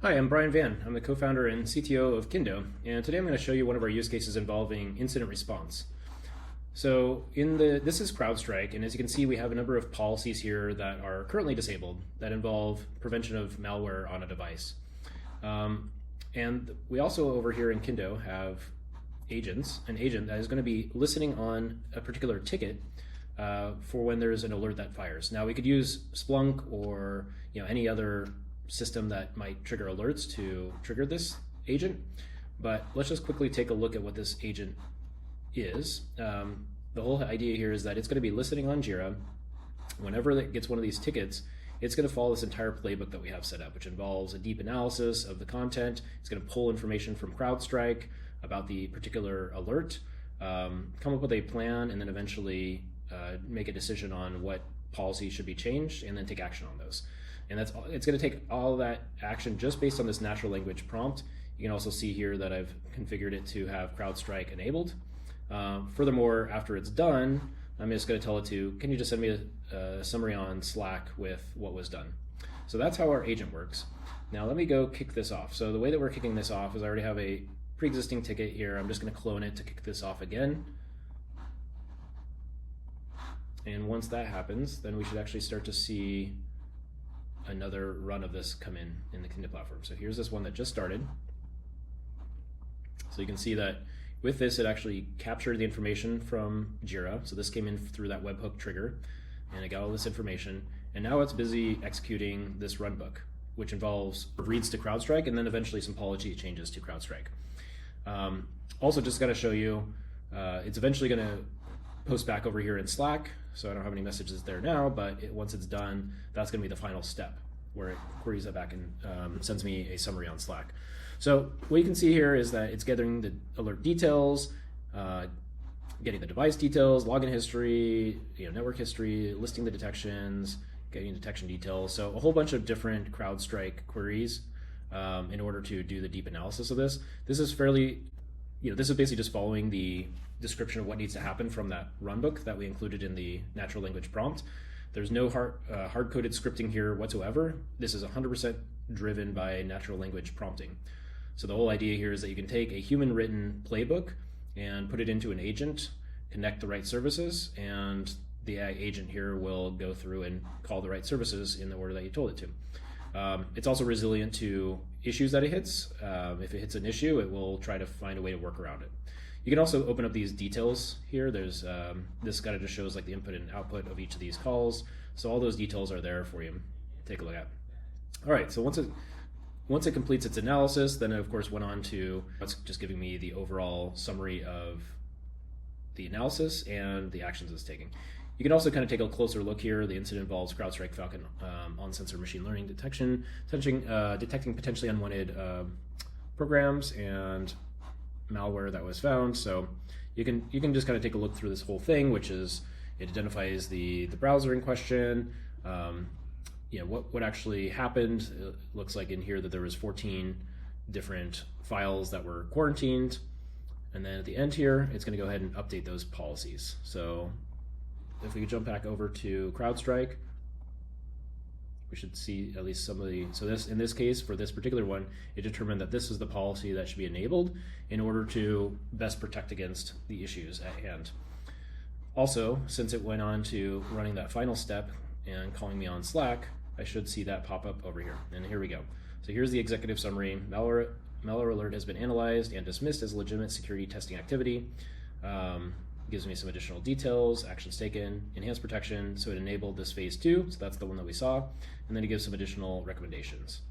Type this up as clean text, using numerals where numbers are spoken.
Hi, I'm Bryan Vann. I'm the co-founder and CTO of Kindo, and today I'm going to show you one of our use cases involving incident response. So this is CrowdStrike, and as you can see, we have a number of policies here that are currently disabled that involve prevention of malware on a device. And we also over here in Kindo have an agent that is going to be listening on a particular ticket for when there's an alert that fires. Now we could use Splunk or any other system that might trigger alerts to trigger this agent, but let's just quickly take a look at what this agent is. The whole idea here is that it's going to be listening on Jira. Whenever it gets one of these tickets, it's going to follow this entire playbook that we have set up, which involves a deep analysis of the content. It's going to pull information from CrowdStrike about the particular alert, come up with a plan, and then eventually make a decision on what policy should be changed, and then take action on those. And it's going to take all that action just based on this natural language prompt. You can also see here that I've configured it to have CrowdStrike enabled. Furthermore, after it's done, I'm just going to tell it to, can you just send me a summary on Slack with what was done? So that's how our agent works. Now let me go kick this off. So the way that we're kicking this off is I already have a pre-existing ticket here. I'm just going to clone it to kick this off again. And once that happens, then we should actually start to see another run of this come in the Kindo platform. So here's this one that just started. So you can see that with this, it actually captured the information from Jira. So this came in through that webhook trigger, and it got all this information. And now it's busy executing this runbook, which involves reads to CrowdStrike and then eventually some policy changes to CrowdStrike. Also, just got to show you, it's eventually going to post back over here in Slack. So I don't have any messages there now, but once it's done, that's going to be the final step where it queries that back and sends me a summary on Slack. So what you can see here is that it's gathering the alert details, getting the device details, login history, network history, listing the detections, getting detection details. So a whole bunch of different CrowdStrike queries in order to do the deep analysis of this. This is fairly, this is basically just following the description of what needs to happen from that runbook that we included in the natural language prompt. There's no hard-coded scripting here whatsoever. This is 100% driven by natural language prompting. So the whole idea here is that you can take a human-written playbook and put it into an agent, connect the right services, and the AI agent here will go through and call the right services in the order that you told it to. It's also resilient to issues that it hits. If it hits an issue, it will try to find a way to work around it. You can also open up these details here. There's this kind of just shows like the input and output of each of these calls. So all those details are there for you to take a look at. All right, so once it completes its analysis, then it of course went on to, it's just giving me the overall summary of the analysis and the actions it's taking. You can also kind of take a closer look here. The incident involves CrowdStrike Falcon on-sensor machine learning detecting potentially unwanted programs and malware that was found. So you can just kind of take a look through this whole thing, which is it identifies the browser in question, what actually happened. It looks like in here that there was 14 different files that were quarantined, and then at the end here it's going to go ahead and update those policies. So if we could jump back over to CrowdStrike, we should see at least some of the, so this, in this case, for this particular one, it determined that this is the policy that should be enabled in order to best protect against the issues at hand. Also, since it went on to running that final step and calling me on Slack, I should see that pop up over here. And here we go. So here's the executive summary. Malware alert has been analyzed and dismissed as legitimate security testing activity. Gives me some additional details, actions taken, enhanced protection. So it enabled this phase 2, so that's the one that we saw. And then it gives some additional recommendations.